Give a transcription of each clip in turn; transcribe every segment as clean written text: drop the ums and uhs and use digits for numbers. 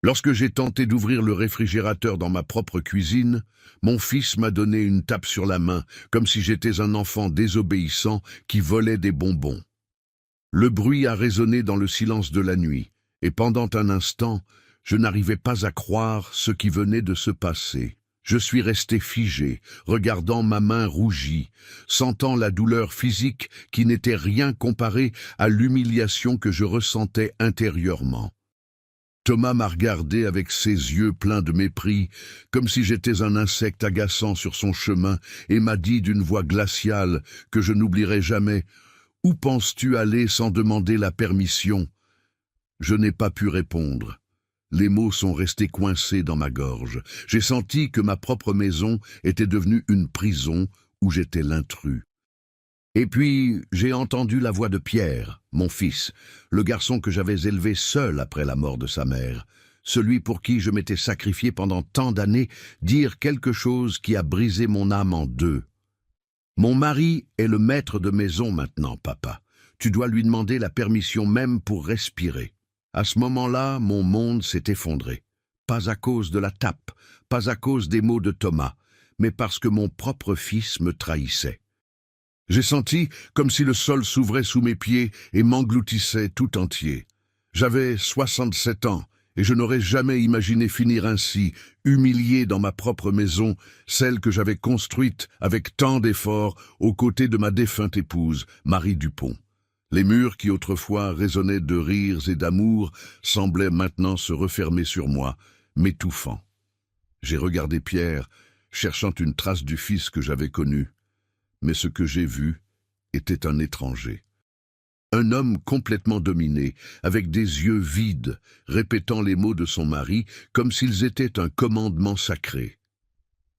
Lorsque j'ai tenté d'ouvrir le réfrigérateur dans ma propre cuisine, mon fils m'a donné une tape sur la main, comme si j'étais un enfant désobéissant qui volait des bonbons. Le bruit a résonné dans le silence de la nuit, et pendant un instant, je n'arrivais pas à croire ce qui venait de se passer. Je suis resté figé, regardant ma main rougie, sentant la douleur physique qui n'était rien comparée à l'humiliation que je ressentais intérieurement. Thomas m'a regardé avec ses yeux pleins de mépris, comme si j'étais un insecte agaçant sur son chemin, et m'a dit d'une voix glaciale que je n'oublierai jamais: « Où penses-tu aller sans demander la permission ?» Je n'ai pas pu répondre. Les mots sont restés coincés dans ma gorge. J'ai senti que ma propre maison était devenue une prison où j'étais l'intrus. Et puis, j'ai entendu la voix de Pierre, mon fils, le garçon que j'avais élevé seul après la mort de sa mère, celui pour qui je m'étais sacrifié pendant tant d'années, dire quelque chose qui a brisé mon âme en deux. « Mon mari est le maître de maison maintenant, papa. Tu dois lui demander la permission même pour respirer. » À ce moment-là, mon monde s'est effondré. Pas à cause de la tape, pas à cause des mots de Thomas, mais parce que mon propre fils me trahissait. J'ai senti comme si le sol s'ouvrait sous mes pieds et m'engloutissait tout entier. J'avais 67 ans et je n'aurais jamais imaginé finir ainsi, humilié dans ma propre maison, celle que j'avais construite avec tant d'efforts aux côtés de ma défunte épouse, Marie Dupont. Les murs qui autrefois résonnaient de rires et d'amour semblaient maintenant se refermer sur moi, m'étouffant. J'ai regardé Pierre, cherchant une trace du fils que j'avais connu. Mais ce que j'ai vu était un étranger. Un homme complètement dominé, avec des yeux vides, répétant les mots de son mari comme s'ils étaient un commandement sacré.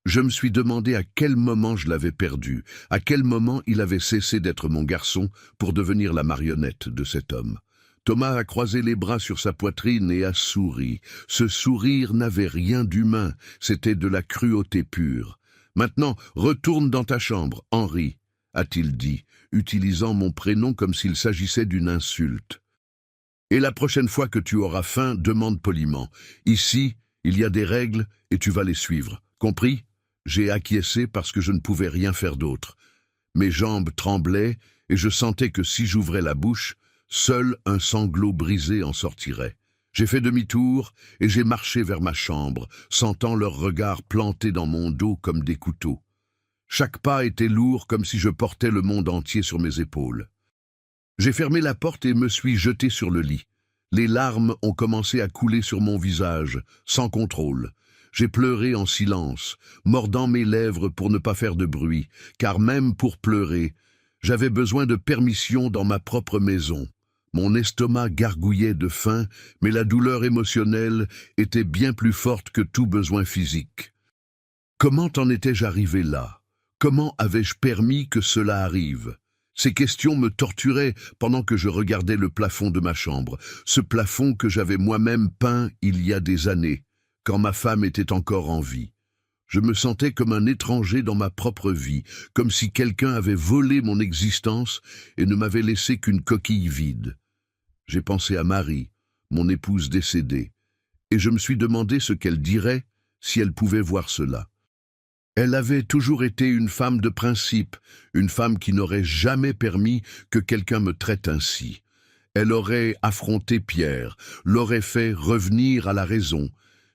Je me suis demandé à quel moment je l'avais perdu, à quel moment il avait cessé d'être mon garçon pour devenir la marionnette de cet homme. Thomas a croisé les bras sur sa poitrine et a souri. Ce sourire n'avait rien d'humain, c'était de la cruauté pure. « Maintenant, retourne dans ta chambre, Henri », a-t-il dit, utilisant mon prénom comme s'il s'agissait d'une insulte. « Et la prochaine fois que tu auras faim, demande poliment. Ici, il y a des règles et tu vas les suivre. Compris ?» J'ai acquiescé parce que je ne pouvais rien faire d'autre. Mes jambes tremblaient et je sentais que si j'ouvrais la bouche, seul un sanglot brisé en sortirait. J'ai fait demi-tour et j'ai marché vers ma chambre, sentant leurs regards plantés dans mon dos comme des couteaux. Chaque pas était lourd comme si je portais le monde entier sur mes épaules. J'ai fermé la porte et me suis jeté sur le lit. Les larmes ont commencé à couler sur mon visage, sans contrôle. J'ai pleuré en silence, mordant mes lèvres pour ne pas faire de bruit, car même pour pleurer, j'avais besoin de permission dans ma propre maison. Mon estomac gargouillait de faim, mais la douleur émotionnelle était bien plus forte que tout besoin physique. Comment en étais-je arrivé là? Comment avais-je permis que cela arrive? Ces questions me torturaient pendant que je regardais le plafond de ma chambre, ce plafond que j'avais moi-même peint il y a des années, quand ma femme était encore en vie. Je me sentais comme un étranger dans ma propre vie, comme si quelqu'un avait volé mon existence et ne m'avait laissé qu'une coquille vide. J'ai pensé à Marie, mon épouse décédée, et je me suis demandé ce qu'elle dirait si elle pouvait voir cela. Elle avait toujours été une femme de principe, une femme qui n'aurait jamais permis que quelqu'un me traite ainsi. Elle aurait affronté Pierre, l'aurait fait revenir à la raison,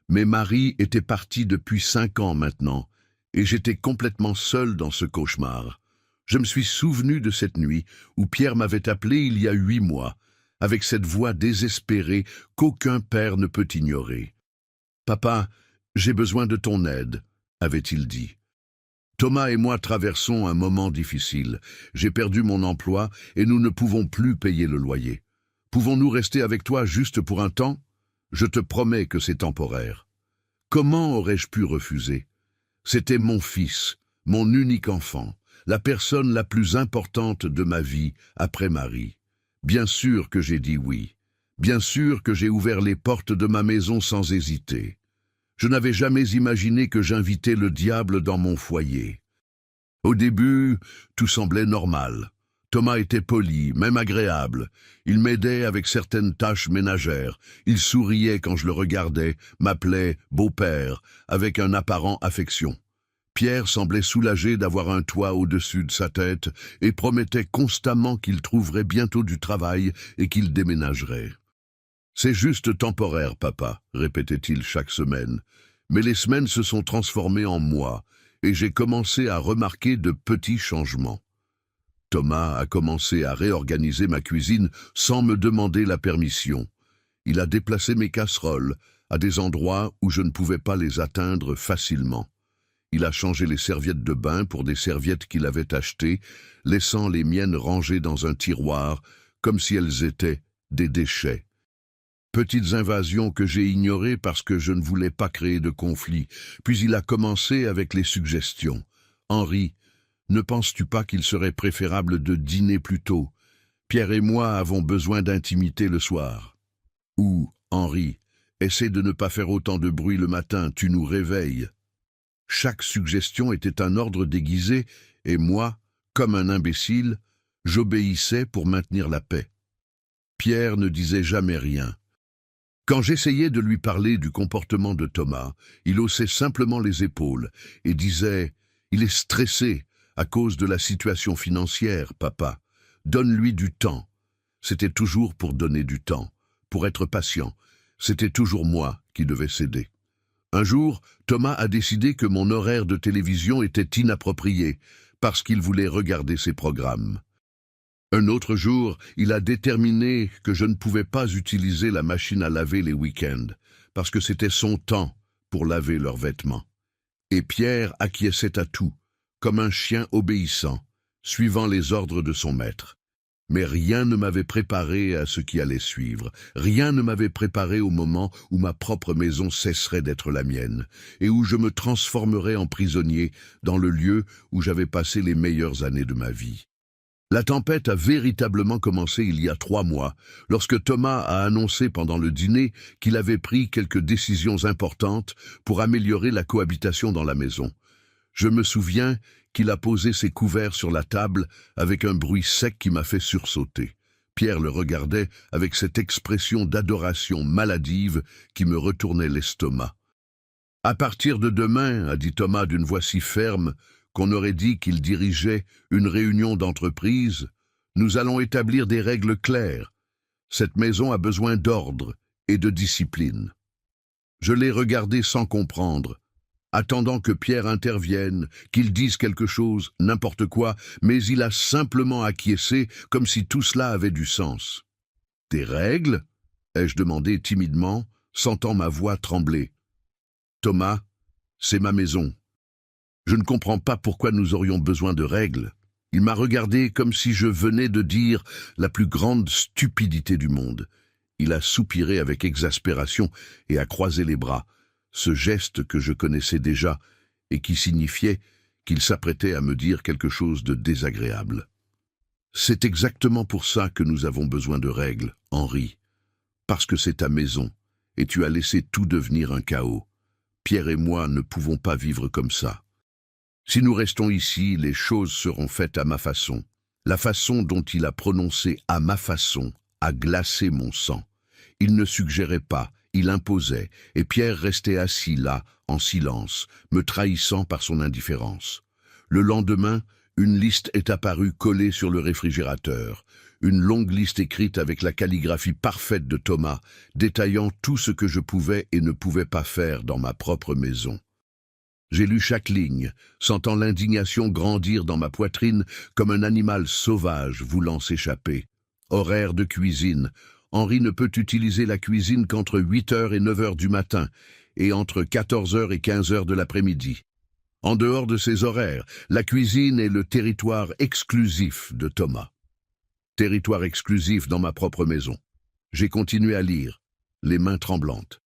mais Marie était partie depuis 5 ans maintenant, et j'étais complètement seul dans ce cauchemar. Je me suis souvenu de cette nuit où Pierre m'avait appelé il y a 8 mois, avec cette voix désespérée qu'aucun père ne peut ignorer. « Papa, j'ai besoin de ton aide », avait-il dit. Thomas et moi traversons un moment difficile. J'ai perdu mon emploi et nous ne pouvons plus payer le loyer. Pouvons-nous rester avec toi juste pour un temps ? Je te promets que c'est temporaire. Comment aurais-je pu refuser ? C'était mon fils, mon unique enfant, la personne la plus importante de ma vie après Marie. Bien sûr que j'ai dit oui. Bien sûr que j'ai ouvert les portes de ma maison sans hésiter. Je n'avais jamais imaginé que j'invitais le diable dans mon foyer. Au début, tout semblait normal. Thomas était poli, même agréable. Il m'aidait avec certaines tâches ménagères. Il souriait quand je le regardais, m'appelait « beau-père » avec un apparent affection. Pierre semblait soulagé d'avoir un toit au-dessus de sa tête et promettait constamment qu'il trouverait bientôt du travail et qu'il déménagerait. « C'est juste temporaire, papa », répétait-il chaque semaine. Mais les semaines se sont transformées en mois et j'ai commencé à remarquer de petits changements. Thomas a commencé à réorganiser ma cuisine sans me demander la permission. Il a déplacé mes casseroles à des endroits où je ne pouvais pas les atteindre facilement. Il a changé les serviettes de bain pour des serviettes qu'il avait achetées, laissant les miennes rangées dans un tiroir, comme si elles étaient des déchets. Petites invasions que j'ai ignorées parce que je ne voulais pas créer de conflit. Puis il a commencé avec les suggestions. « Henri, ne penses-tu pas qu'il serait préférable de dîner plus tôt? Pierre et moi avons besoin d'intimité le soir. » Ou « Henri, essaie de ne pas faire autant de bruit le matin, tu nous réveilles. » Chaque suggestion était un ordre déguisé et moi, comme un imbécile, j'obéissais pour maintenir la paix. Pierre ne disait jamais rien. Quand j'essayais de lui parler du comportement de Thomas, il haussait simplement les épaules et disait « Il est stressé à cause de la situation financière, papa. Donne-lui du temps. » C'était toujours pour donner du temps, pour être patient. C'était toujours moi qui devais céder. Un jour, Thomas a décidé que mon horaire de télévision était inapproprié parce qu'il voulait regarder ses programmes. Un autre jour, il a déterminé que je ne pouvais pas utiliser la machine à laver les week-ends parce que c'était son temps pour laver leurs vêtements. Et Pierre acquiesçait à tout, comme un chien obéissant, suivant les ordres de son maître. Mais rien ne m'avait préparé à ce qui allait suivre. Rien ne m'avait préparé au moment où ma propre maison cesserait d'être la mienne et où je me transformerais en prisonnier dans le lieu où j'avais passé les meilleures années de ma vie. La tempête a véritablement commencé il y a 3 mois, lorsque Thomas a annoncé pendant le dîner qu'il avait pris quelques décisions importantes pour améliorer la cohabitation dans la maison. Je me souviens qu'il a posé ses couverts sur la table avec un bruit sec qui m'a fait sursauter. Pierre le regardait avec cette expression d'adoration maladive qui me retournait l'estomac. « À partir de demain, » a dit Thomas d'une voix si ferme qu'on aurait dit qu'il dirigeait une réunion d'entreprise, « nous allons établir des règles claires. Cette maison a besoin d'ordre et de discipline. » Je l'ai regardé sans comprendre, attendant que Pierre intervienne, qu'il dise quelque chose, n'importe quoi, mais il a simplement acquiescé comme si tout cela avait du sens. « Des règles ?» ai-je demandé timidement, sentant ma voix trembler. « Thomas, c'est ma maison. Je ne comprends pas pourquoi nous aurions besoin de règles. » Il m'a regardé comme si je venais de dire la plus grande stupidité du monde. Il a soupiré avec exaspération et a croisé les bras, ce geste que je connaissais déjà et qui signifiait qu'il s'apprêtait à me dire quelque chose de désagréable. « C'est exactement pour ça que nous avons besoin de règles, Henri. Parce que c'est ta maison et tu as laissé tout devenir un chaos. Pierre et moi ne pouvons pas vivre comme ça. Si nous restons ici, les choses seront faites à ma façon. » La façon dont il a prononcé « à ma façon » a glacé mon sang. Il ne suggérait pas, il imposait, et Pierre restait assis là, en silence, me trahissant par son indifférence. Le lendemain, une liste est apparue collée sur le réfrigérateur, une longue liste écrite avec la calligraphie parfaite de Thomas, détaillant tout ce que je pouvais et ne pouvais pas faire dans ma propre maison. J'ai lu chaque ligne, sentant l'indignation grandir dans ma poitrine comme un animal sauvage voulant s'échapper. Horaire de cuisine. Henri ne peut utiliser la cuisine qu'entre 8h et 9h du matin et entre 14h et 15h de l'après-midi. En dehors de ces horaires, la cuisine est le territoire exclusif de Thomas. Territoire exclusif dans ma propre maison. J'ai continué à lire, les mains tremblantes.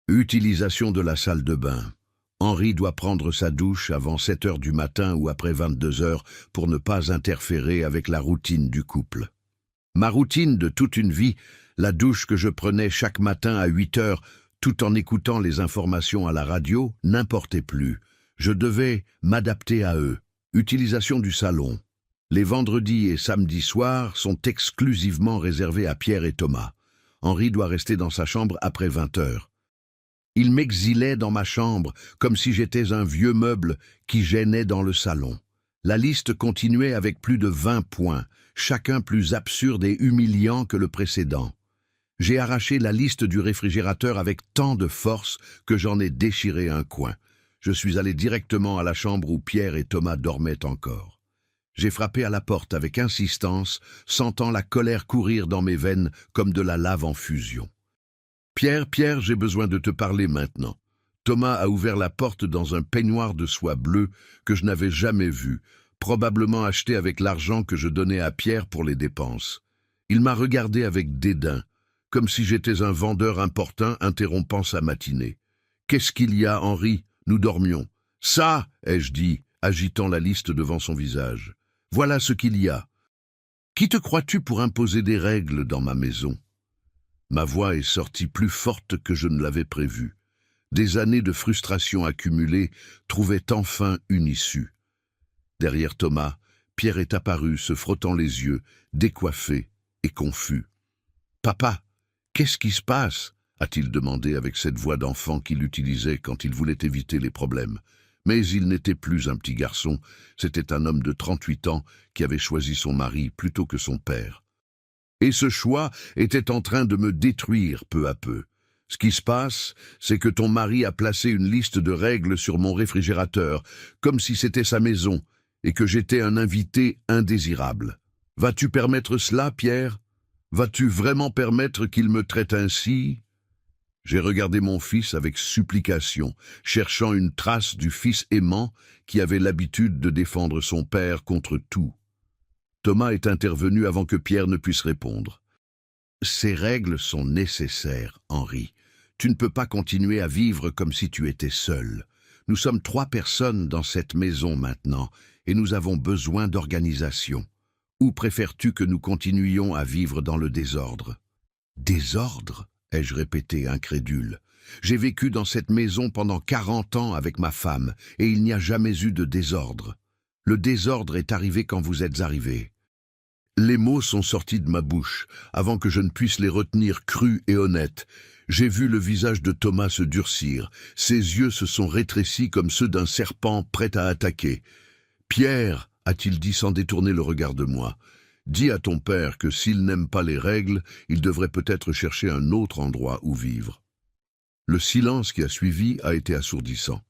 Utilisation de la salle de bain. Henri doit prendre sa douche avant 7h du matin ou après 22h pour ne pas interférer avec la routine du couple. Ma routine de toute une vie, la douche que je prenais chaque matin à 8h tout en écoutant les informations à la radio, n'importait plus. Je devais m'adapter à eux. Utilisation du salon. Les vendredis et samedis soirs sont exclusivement réservés à Pierre et Thomas. Henri doit rester dans sa chambre après 20 heures. Il m'exilait dans ma chambre, comme si j'étais un vieux meuble qui gênait dans le salon. La liste continuait avec plus de 20 points, chacun plus absurde et humiliant que le précédent. J'ai arraché la liste du réfrigérateur avec tant de force que j'en ai déchiré un coin. Je suis allé directement à la chambre où Pierre et Thomas dormaient encore. J'ai frappé à la porte avec insistance, sentant la colère courir dans mes veines comme de la lave en fusion. « Pierre, j'ai besoin de te parler maintenant. » Thomas a ouvert la porte dans un peignoir de soie bleue que je n'avais jamais vu, probablement acheté avec l'argent que je donnais à Pierre pour les dépenses. Il m'a regardé avec dédain, comme si j'étais un vendeur importun interrompant sa matinée. « Qu'est-ce qu'il y a, Henri ? Nous dormions. »« Ça !» ai-je dit, agitant la liste devant son visage. « Voilà ce qu'il y a. Qui te crois-tu pour imposer des règles dans ma maison ?» Ma voix est sortie plus forte que je ne l'avais prévu. Des années de frustration accumulées trouvaient enfin une issue. Derrière Thomas, Pierre est apparu, se frottant les yeux, décoiffé et confus. « Papa, qu'est-ce qui se passe ?» a-t-il demandé avec cette voix d'enfant qu'il utilisait quand il voulait éviter les problèmes. Mais il n'était plus un petit garçon, c'était un homme de 38 ans qui avait choisi son mari plutôt que son père. Et ce choix était en train de me détruire peu à peu. Ce qui se passe, c'est que ton mari a placé une liste de règles sur mon réfrigérateur, comme si c'était sa maison, et que j'étais un invité indésirable. Vas-tu permettre cela, Pierre ? Vas-tu vraiment permettre qu'il me traite ainsi ? J'ai regardé mon fils avec supplication, cherchant une trace du fils aimant qui avait l'habitude de défendre son père contre tout. Thomas est intervenu avant que Pierre ne puisse répondre. « Ces règles sont nécessaires, Henri. Tu ne peux pas continuer à vivre comme si tu étais seul. Nous sommes 3 personnes dans cette maison maintenant, et nous avons besoin d'organisation. Ou préfères-tu que nous continuions à vivre dans le désordre ?»« Désordre ?» ai-je répété, incrédule. « J'ai vécu dans cette maison pendant 40 ans avec ma femme, et il n'y a jamais eu de désordre. Le désordre est arrivé quand vous êtes arrivés. » Les mots sont sortis de ma bouche, avant que je ne puisse les retenir crus et honnêtes. J'ai vu le visage de Thomas se durcir, ses yeux se sont rétrécis comme ceux d'un serpent prêt à attaquer. « Pierre !» a-t-il dit sans détourner le regard de moi. « Dis à ton père que s'il n'aime pas les règles, il devrait peut-être chercher un autre endroit où vivre. » Le silence qui a suivi a été assourdissant.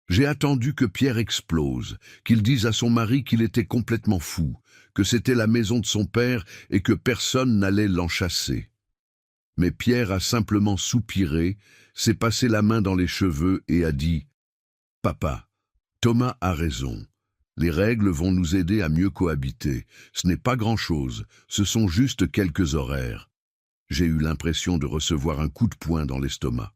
J'ai attendu que Pierre explose, qu'il dise à son mari qu'il était complètement fou, que c'était la maison de son père et que personne n'allait l'enchasser. Mais Pierre a simplement soupiré, s'est passé la main dans les cheveux et a dit « Papa, Thomas a raison. Les règles vont nous aider à mieux cohabiter. Ce n'est pas grand-chose, ce sont juste quelques horaires. » J'ai eu l'impression de recevoir un coup de poing dans l'estomac.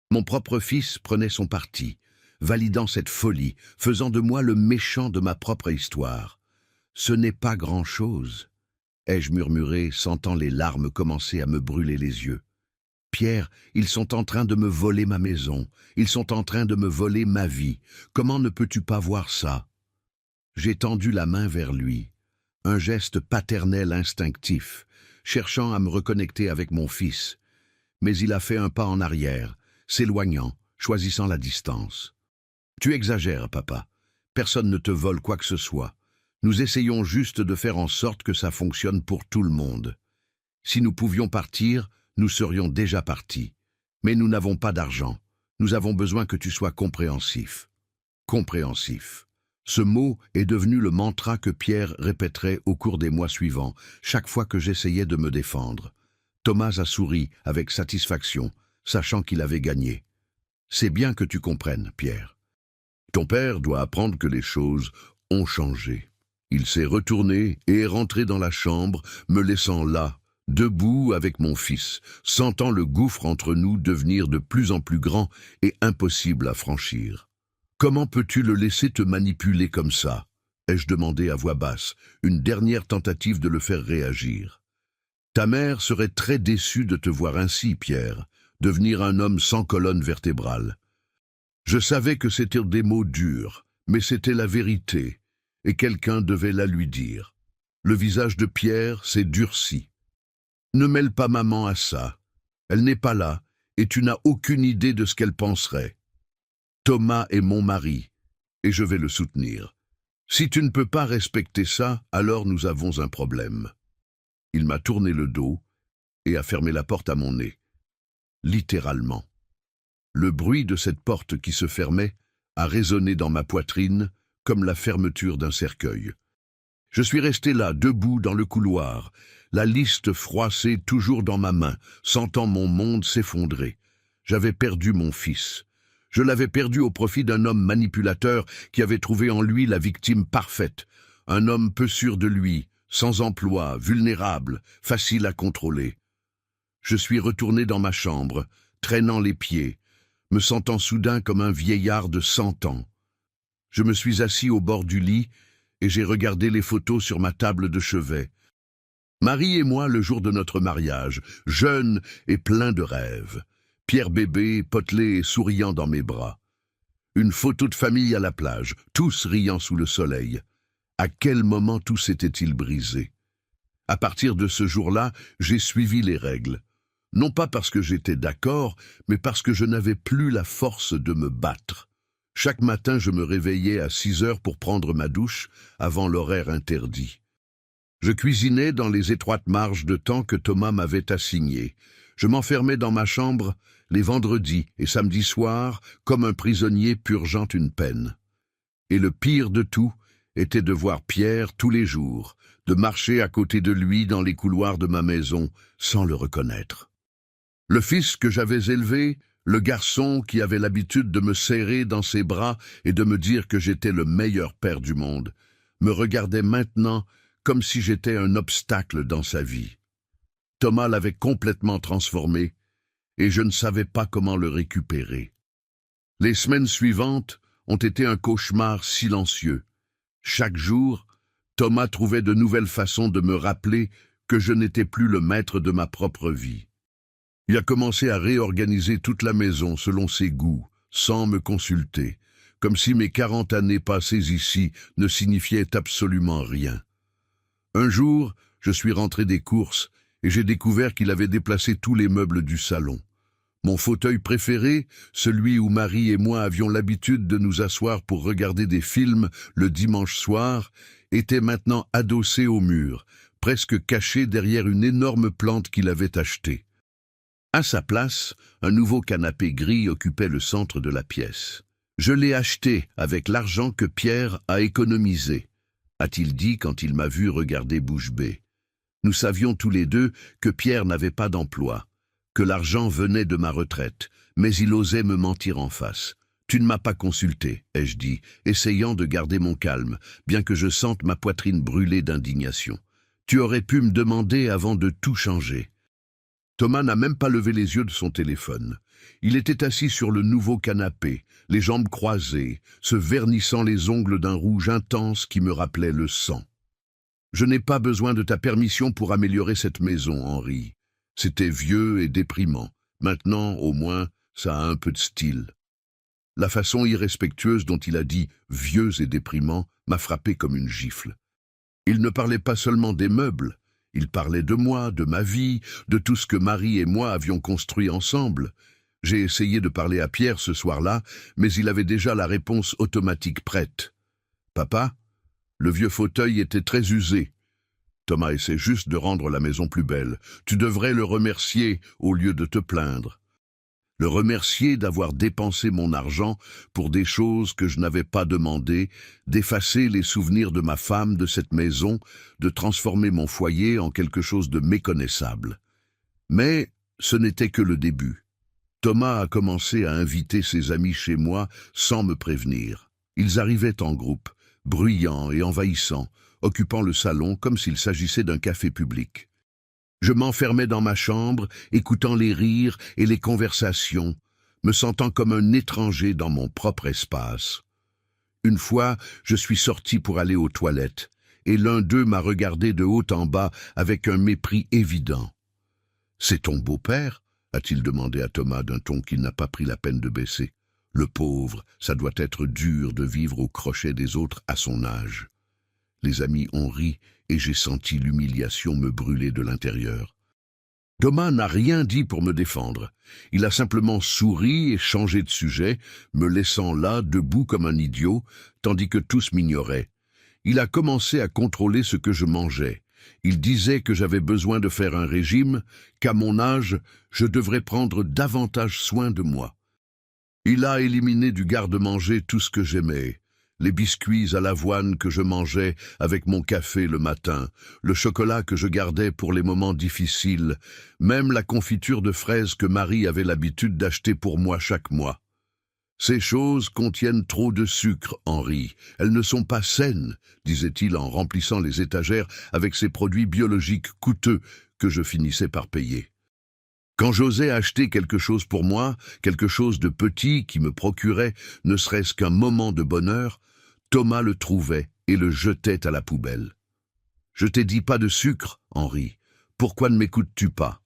Mon propre fils prenait son parti, validant cette folie, faisant de moi le méchant de ma propre histoire. « Ce n'est pas grand-chose », ai-je murmuré, sentant les larmes commencer à me brûler les yeux. « Pierre, ils sont en train de me voler ma maison, ils sont en train de me voler ma vie. Comment ne peux-tu pas voir ça ?» J'ai tendu la main vers lui, un geste paternel instinctif, cherchant à me reconnecter avec mon fils. Mais il a fait un pas en arrière, s'éloignant, choisissant la distance. « Tu exagères, papa. Personne ne te vole quoi que ce soit. Nous essayons juste de faire en sorte que ça fonctionne pour tout le monde. Si nous pouvions partir, nous serions déjà partis. Mais nous n'avons pas d'argent. Nous avons besoin que tu sois compréhensif. » Compréhensif. Ce mot est devenu le mantra que Pierre répéterait au cours des mois suivants, chaque fois que j'essayais de me défendre. Thomas a souri avec satisfaction, sachant qu'il avait gagné. « C'est bien que tu comprennes, Pierre. Ton père doit apprendre que les choses ont changé. » Il s'est retourné et est rentré dans la chambre, me laissant là, debout avec mon fils, sentant le gouffre entre nous devenir de plus en plus grand et impossible à franchir. « Comment peux-tu le laisser te manipuler comme ça ?» ai-je demandé à voix basse, une dernière tentative de le faire réagir. « Ta mère serait très déçue de te voir ainsi, Pierre, devenir un homme sans colonne vertébrale. » Je savais que c'était des mots durs, mais c'était la vérité, et quelqu'un devait la lui dire. Le visage de Pierre s'est durci. Ne mêle pas maman à ça. Elle n'est pas là, et tu n'as aucune idée de ce qu'elle penserait. Thomas est mon mari, et je vais le soutenir. Si tu ne peux pas respecter ça, alors nous avons un problème. Il m'a tourné le dos et a fermé la porte à mon nez. Littéralement. Le bruit de cette porte qui se fermait a résonné dans ma poitrine comme la fermeture d'un cercueil. Je suis resté là, debout dans le couloir, la liste froissée toujours dans ma main, sentant mon monde s'effondrer. J'avais perdu mon fils. Je l'avais perdu au profit d'un homme manipulateur qui avait trouvé en lui la victime parfaite, un homme peu sûr de lui, sans emploi, vulnérable, facile à contrôler. Je suis retourné dans ma chambre, traînant les pieds, me sentant soudain comme un vieillard de 100 ans. Je me suis assis au bord du lit et j'ai regardé les photos sur ma table de chevet. Marie et moi le jour de notre mariage, jeunes et pleins de rêves. Pierre bébé, potelé et souriant dans mes bras. Une photo de famille à la plage, tous riant sous le soleil. À quel moment tout s'était-il brisé? À partir de ce jour-là, j'ai suivi les règles. Non pas parce que j'étais d'accord, mais parce que je n'avais plus la force de me battre. Chaque matin, je me réveillais à 6 heures pour prendre ma douche, avant l'horaire interdit. Je cuisinais dans les étroites marges de temps que Thomas m'avait assignées. Je m'enfermais dans ma chambre les vendredis et samedis soirs comme un prisonnier purgeant une peine. Et le pire de tout était de voir Pierre tous les jours, de marcher à côté de lui dans les couloirs de ma maison sans le reconnaître. Le fils que j'avais élevé, le garçon qui avait l'habitude de me serrer dans ses bras et de me dire que j'étais le meilleur père du monde, me regardait maintenant comme si j'étais un obstacle dans sa vie. Thomas l'avait complètement transformé, et je ne savais pas comment le récupérer. Les semaines suivantes ont été un cauchemar silencieux. Chaque jour, Thomas trouvait de nouvelles façons de me rappeler que je n'étais plus le maître de ma propre vie. Il a commencé à réorganiser toute la maison selon ses goûts, sans me consulter, comme si mes 40 années passées ici ne signifiaient absolument rien. Un jour, je suis rentré des courses et j'ai découvert qu'il avait déplacé tous les meubles du salon. Mon fauteuil préféré, celui où Marie et moi avions l'habitude de nous asseoir pour regarder des films le dimanche soir, était maintenant adossé au mur, presque caché derrière une énorme plante qu'il avait achetée. À sa place, un nouveau canapé gris occupait le centre de la pièce. « Je l'ai acheté avec l'argent que Pierre a économisé », a-t-il dit quand il m'a vu regarder bouche bée. Nous savions tous les deux que Pierre n'avait pas d'emploi, que l'argent venait de ma retraite, mais il osait me mentir en face. « Tu ne m'as pas consulté », ai-je dit, essayant de garder mon calme, bien que je sente ma poitrine brûler d'indignation. « Tu aurais pu me demander avant de tout changer. » Thomas n'a même pas levé les yeux de son téléphone. Il était assis sur le nouveau canapé, les jambes croisées, se vernissant les ongles d'un rouge intense qui me rappelait le sang. « Je n'ai pas besoin de ta permission pour améliorer cette maison, Henri. C'était vieux et déprimant. Maintenant, au moins, ça a un peu de style. » La façon irrespectueuse dont il a dit « vieux et déprimant » m'a frappé comme une gifle. Il ne parlait pas seulement des meubles, il parlait de moi, de ma vie, de tout ce que Marie et moi avions construit ensemble. J'ai essayé de parler à Pierre ce soir-là, mais il avait déjà la réponse automatique prête. « Papa, le vieux fauteuil était très usé. Thomas essaie juste de rendre la maison plus belle. Tu devrais le remercier au lieu de te plaindre. » Le remercier d'avoir dépensé mon argent pour des choses que je n'avais pas demandées, d'effacer les souvenirs de ma femme, de cette maison, de transformer mon foyer en quelque chose de méconnaissable. Mais ce n'était que le début. Thomas a commencé à inviter ses amis chez moi sans me prévenir. Ils arrivaient en groupe, bruyants et envahissants, occupant le salon comme s'il s'agissait d'un café public. Je m'enfermais dans ma chambre, écoutant les rires et les conversations, me sentant comme un étranger dans mon propre espace. Une fois, je suis sorti pour aller aux toilettes, et l'un d'eux m'a regardé de haut en bas avec un mépris évident. « C'est ton beau-père » a-t-il demandé à Thomas d'un ton qu'il n'a pas pris la peine de baisser. Le pauvre, ça doit être dur de vivre au crochet des autres à son âge. Les amis ont ri et j'ai senti l'humiliation me brûler de l'intérieur. Thomas n'a rien dit pour me défendre. Il a simplement souri et changé de sujet, me laissant là, debout comme un idiot, tandis que tous m'ignoraient. Il a commencé à contrôler ce que je mangeais. Il disait que j'avais besoin de faire un régime, qu'à mon âge, je devrais prendre davantage soin de moi. Il a éliminé du garde-manger tout ce que j'aimais. Les biscuits à l'avoine que je mangeais avec mon café le matin, le chocolat que je gardais pour les moments difficiles, même la confiture de fraises que Marie avait l'habitude d'acheter pour moi chaque mois. Ces choses contiennent trop de sucre, Henri. Elles ne sont pas saines, disait-il en remplissant les étagères avec ces produits biologiques coûteux que je finissais par payer. Quand j'osais acheter quelque chose pour moi, quelque chose de petit qui me procurait ne serait-ce qu'un moment de bonheur, Thomas le trouvait et le jetait à la poubelle. « Je t'ai dit pas de sucre, Henri. Pourquoi ne m'écoutes-tu pas ?»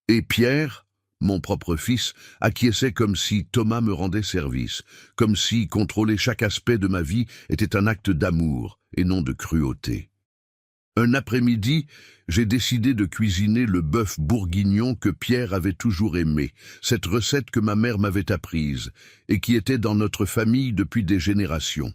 Et Pierre, mon propre fils, acquiesçait comme si Thomas me rendait service, comme si contrôler chaque aspect de ma vie était un acte d'amour et non de cruauté. Un après-midi, j'ai décidé de cuisiner le bœuf bourguignon que Pierre avait toujours aimé, cette recette que ma mère m'avait apprise et qui était dans notre famille depuis des générations.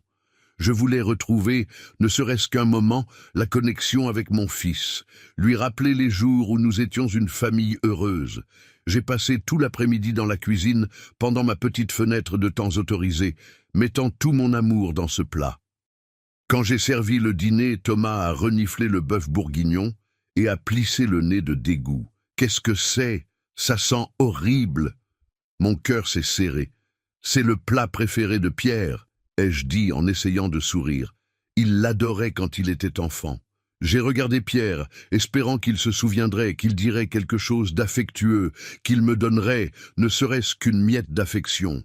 Je voulais retrouver, ne serait-ce qu'un moment, la connexion avec mon fils, lui rappeler les jours où nous étions une famille heureuse. J'ai passé tout l'après-midi dans la cuisine, pendant ma petite fenêtre de temps autorisé, mettant tout mon amour dans ce plat. Quand j'ai servi le dîner, Thomas a reniflé le bœuf bourguignon et a plissé le nez de dégoût. Qu'est-ce que c'est? Ça sent horrible. Mon cœur s'est serré. C'est le plat préféré de Pierre, ai-je dit en essayant de sourire. Il l'adorait quand il était enfant. J'ai regardé Pierre, espérant qu'il se souviendrait, qu'il dirait quelque chose d'affectueux, qu'il me donnerait, ne serait-ce qu'une miette d'affection.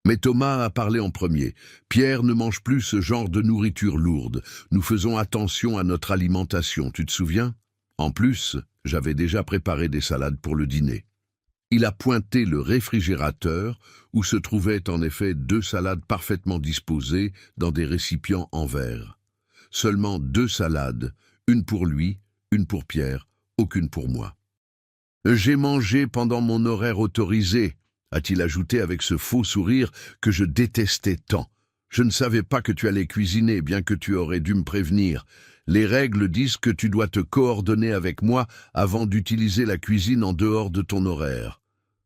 Mais Thomas a parlé en premier. Pierre ne mange plus ce genre de nourriture lourde. Nous faisons attention à notre alimentation, tu te souviens? En plus, j'avais déjà préparé des salades pour le dîner. Il a pointé le réfrigérateur où se trouvaient en effet 2 salades parfaitement disposées dans des récipients en verre. Seulement 2 salades, une pour lui, une pour Pierre, aucune pour moi. J'ai mangé pendant mon horaire autorisé, a-t-il ajouté avec ce faux sourire que je détestais tant. Je ne savais pas que tu allais cuisiner, bien que tu aurais dû me prévenir. Les règles disent que tu dois te coordonner avec moi avant d'utiliser la cuisine en dehors de ton horaire.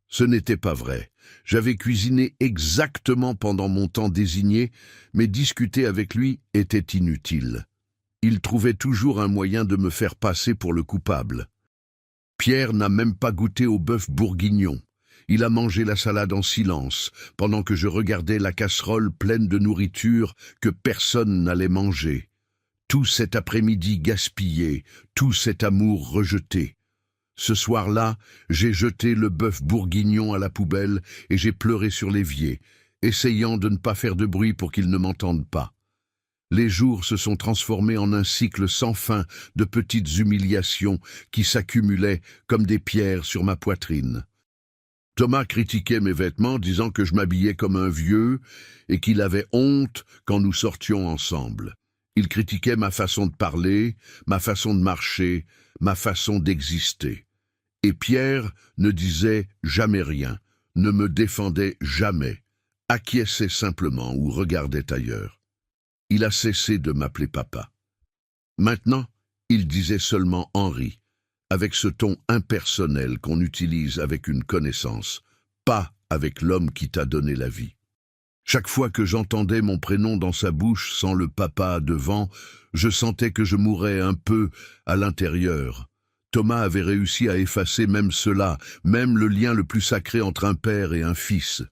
Ce n'était pas vrai. J'avais cuisiné exactement pendant mon temps désigné, mais discuter avec lui était inutile. Il trouvait toujours un moyen de me faire passer pour le coupable. Pierre n'a même pas goûté au bœuf bourguignon. Il a mangé la salade en silence, pendant que je regardais la casserole pleine de nourriture que personne n'allait manger. Tout cet après-midi gaspillé, tout cet amour rejeté. Ce soir-là, j'ai jeté le bœuf bourguignon à la poubelle et j'ai pleuré sur l'évier, essayant de ne pas faire de bruit pour qu'il ne m'entende pas. Les jours se sont transformés en un cycle sans fin de petites humiliations qui s'accumulaient comme des pierres sur ma poitrine. Thomas critiquait mes vêtements, disant que je m'habillais comme un vieux et qu'il avait honte quand nous sortions ensemble. Il critiquait ma façon de parler, ma façon de marcher, ma façon d'exister. Et Pierre ne disait jamais rien, ne me défendait jamais, acquiesçait simplement ou regardait ailleurs. Il a cessé de m'appeler papa. Maintenant, il disait seulement Henri, avec ce ton impersonnel qu'on utilise avec une connaissance, pas avec l'homme qui t'a donné la vie. Chaque fois que j'entendais mon prénom dans sa bouche sans le papa devant, je sentais que je mourais un peu à l'intérieur. Thomas avait réussi à effacer même cela, même le lien le plus sacré entre un père et un fils.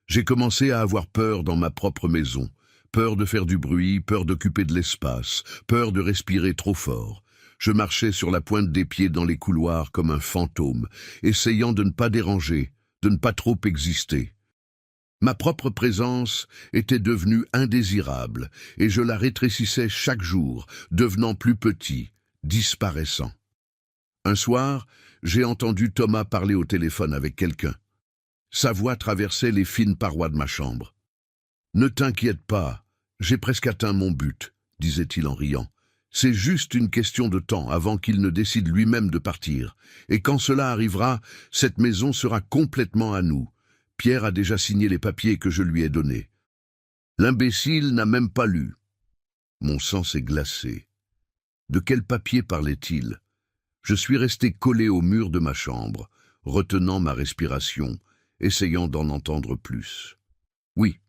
J'ai commencé à avoir peur dans ma propre maison. Peur de faire du bruit, peur d'occuper de l'espace, peur de respirer trop fort. Je marchais sur la pointe des pieds dans les couloirs comme un fantôme, essayant de ne pas déranger, de ne pas trop exister. Ma propre présence était devenue indésirable, et je la rétrécissais chaque jour, devenant plus petit, disparaissant. Un soir, j'ai entendu Thomas parler au téléphone avec quelqu'un. Sa voix traversait les fines parois de ma chambre. « Ne t'inquiète pas, j'ai presque atteint mon but. disait-il en riant. C'est juste une question de temps avant qu'il ne décide lui-même de partir. Et quand cela arrivera, cette maison sera complètement à nous. Pierre a déjà signé les papiers que je lui ai donnés. L'imbécile n'a même pas lu. Mon sang s'est glacé. De quel papier parlait-il? Je suis resté collé au mur de ma chambre, retenant ma respiration, essayant d'en entendre plus. Oui,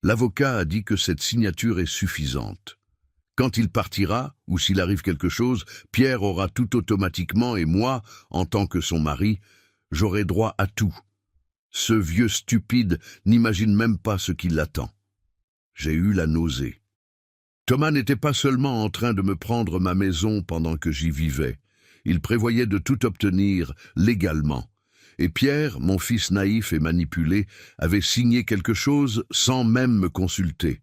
l'avocat a dit que cette signature est suffisante. Quand il partira, ou s'il arrive quelque chose, Pierre aura tout automatiquement et moi, en tant que son mari, j'aurai droit à tout. Ce vieux stupide n'imagine même pas ce qui l'attend. J'ai eu la nausée. Thomas n'était pas seulement en train de me prendre ma maison pendant que j'y vivais. Il prévoyait de tout obtenir légalement. Et Pierre, mon fils naïf et manipulé, avait signé quelque chose sans même me consulter.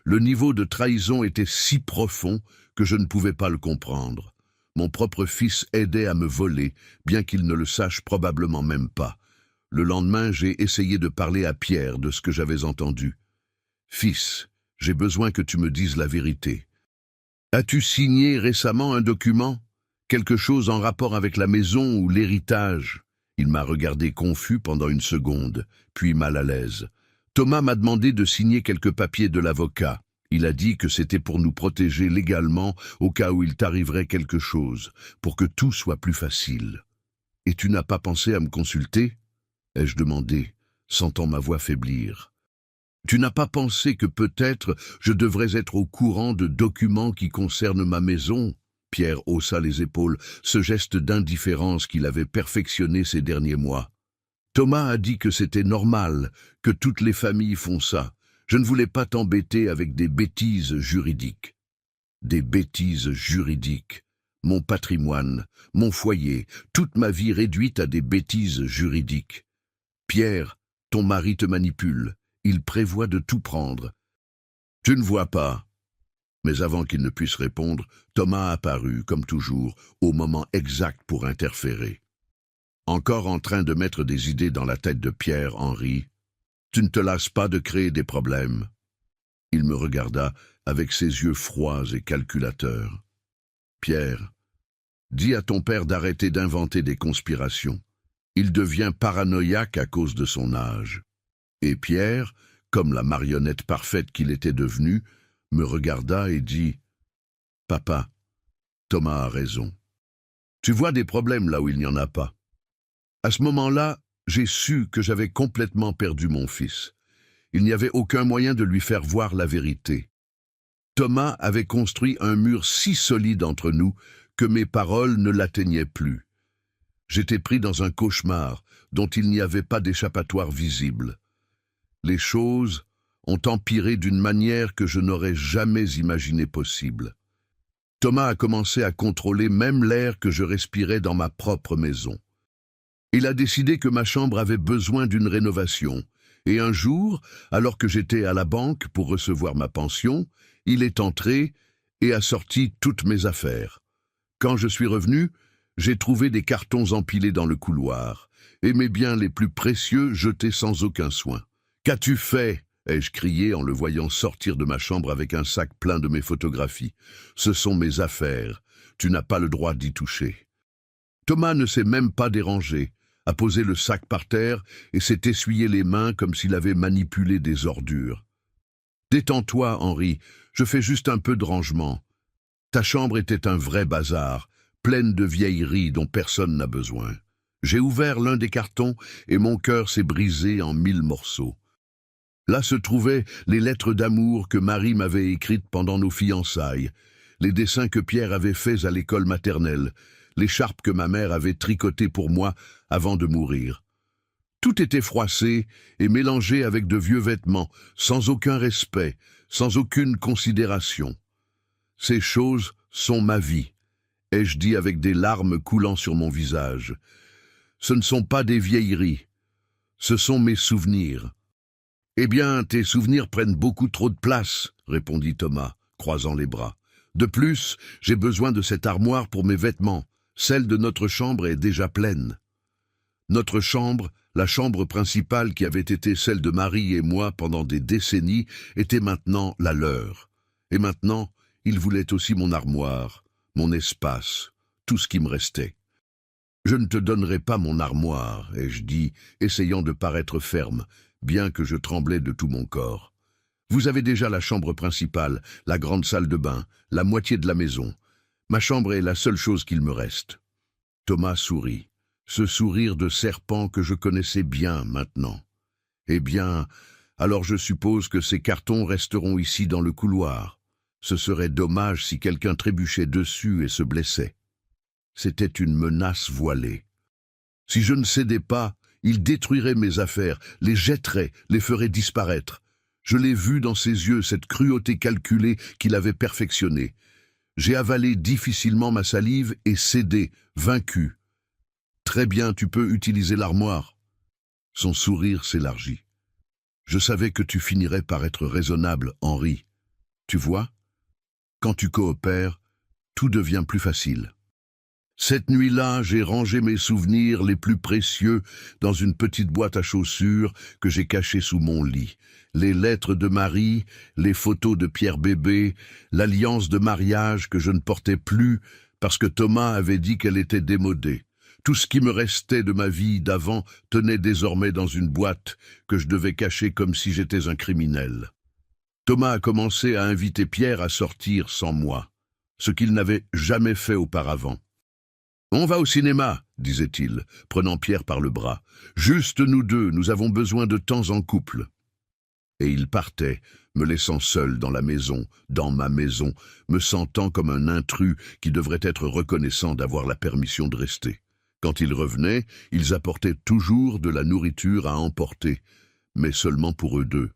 Le niveau de trahison était si profond que je ne pouvais pas le comprendre. Mon propre fils aidait à me voler, bien qu'il ne le sache probablement même pas. Le lendemain, j'ai essayé de parler à Pierre de ce que j'avais entendu. « Fils, j'ai besoin que tu me dises la vérité. As-tu signé récemment un document? Quelque chose en rapport avec la maison ou l'héritage ?» Il m'a regardé confus pendant une seconde, puis mal à l'aise. Thomas m'a demandé de signer quelques papiers de l'avocat. Il a dit que c'était pour nous protéger légalement au cas où il t'arriverait quelque chose, pour que tout soit plus facile. « Et tu n'as pas pensé à me consulter ?» ai-je demandé, sentant ma voix faiblir. « Tu n'as pas pensé que peut-être je devrais être au courant de documents qui concernent ma maison ?» Pierre haussa les épaules, ce geste d'indifférence qu'il avait perfectionné ces derniers mois. Thomas a dit que c'était normal, que toutes les familles font ça. Je ne voulais pas t'embêter avec des bêtises juridiques. Des bêtises juridiques. Mon patrimoine, mon foyer, toute ma vie réduite à des bêtises juridiques. Pierre, ton mari te manipule. Il prévoit de tout prendre. Tu ne vois pas. Mais avant qu'il ne puisse répondre, Thomas apparut, comme toujours, au moment exact pour interférer. Encore en train de mettre des idées dans la tête de Pierre-Henri, « Tu ne te lasses pas de créer des problèmes. » Il me regarda avec ses yeux froids et calculateurs. « Pierre, dis à ton père d'arrêter d'inventer des conspirations. Il devient paranoïaque à cause de son âge. » Et Pierre, comme la marionnette parfaite qu'il était devenu, me regarda et dit « Papa, Thomas a raison. Tu vois des problèmes là où il n'y en a pas. » À ce moment-là, j'ai su que j'avais complètement perdu mon fils. Il n'y avait aucun moyen de lui faire voir la vérité. Thomas avait construit un mur si solide entre nous que mes paroles ne l'atteignaient plus. J'étais pris dans un cauchemar dont il n'y avait pas d'échappatoire visible. Les choses ont empiré d'une manière que je n'aurais jamais imaginé possible. Thomas a commencé à contrôler même l'air que je respirais dans ma propre maison. Il a décidé que ma chambre avait besoin d'une rénovation, et un jour, alors que j'étais à la banque pour recevoir ma pension, il est entré et a sorti toutes mes affaires. Quand je suis revenu, j'ai trouvé des cartons empilés dans le couloir, et mes biens les plus précieux jetés sans aucun soin. « Qu'as-tu fait ?» ai-je crié en le voyant sortir de ma chambre avec un sac plein de mes photographies. « Ce sont mes affaires. Tu n'as pas le droit d'y toucher. » Thomas ne s'est même pas dérangé, a posé le sac par terre et s'est essuyé les mains comme s'il avait manipulé des ordures. « Détends-toi, Henri, je fais juste un peu de rangement. Ta chambre était un vrai bazar, pleine de vieilleries dont personne n'a besoin. » J'ai ouvert l'un des cartons et mon cœur s'est brisé en 1000 morceaux. Là se trouvaient les lettres d'amour que Marie m'avait écrites pendant nos fiançailles, les dessins que Pierre avait faits à l'école maternelle, l'écharpe que ma mère avait tricotée pour moi avant de mourir. Tout était froissé et mélangé avec de vieux vêtements, sans aucun respect, sans aucune considération. Ces choses sont ma vie, ai-je dit avec des larmes coulant sur mon visage. Ce ne sont pas des vieilleries, ce sont mes souvenirs. « Eh bien, tes souvenirs prennent beaucoup trop de place, » répondit Thomas, croisant les bras. « De plus, j'ai besoin de cette armoire pour mes vêtements. Celle de notre chambre est déjà pleine. » Notre chambre, la chambre principale qui avait été celle de Marie et moi pendant des décennies, était maintenant la leur. Et maintenant, il voulait aussi mon armoire, mon espace, tout ce qui me restait. « Je ne te donnerai pas mon armoire », ai-je dit, essayant de paraître ferme, bien que je tremblais de tout mon corps. « Vous avez déjà la chambre principale, la grande salle de bain, la moitié de la maison. Ma chambre est la seule chose qu'il me reste. » Thomas sourit, ce sourire de serpent que je connaissais bien maintenant. « Eh bien, alors je suppose que ces cartons resteront ici dans le couloir. Ce serait dommage si quelqu'un trébuchait dessus et se blessait. » C'était une menace voilée. Si je ne cédais pas, il détruirait mes affaires, les jetterait, les ferait disparaître. Je l'ai vu dans ses yeux, cette cruauté calculée qu'il avait perfectionnée. J'ai avalé difficilement ma salive et cédé, vaincu. « Très bien, tu peux utiliser l'armoire. » Son sourire s'élargit. « Je savais que tu finirais par être raisonnable, Henri. Tu vois, quand tu coopères, tout devient plus facile. » Cette nuit-là, j'ai rangé mes souvenirs les plus précieux dans une petite boîte à chaussures que j'ai cachée sous mon lit. Les lettres de Marie, les photos de Pierre bébé, l'alliance de mariage que je ne portais plus parce que Thomas avait dit qu'elle était démodée. Tout ce qui me restait de ma vie d'avant tenait désormais dans une boîte que je devais cacher comme si j'étais un criminel. Thomas a commencé à inviter Pierre à sortir sans moi, ce qu'il n'avait jamais fait auparavant. « On va au cinéma, » disait-il, prenant Pierre par le bras. « Juste nous deux, nous avons besoin de temps en couple. » Et il partait, me laissant seul dans la maison, dans ma maison, me sentant comme un intrus qui devrait être reconnaissant d'avoir la permission de rester. Quand ils revenaient, ils apportaient toujours de la nourriture à emporter, mais seulement pour eux deux.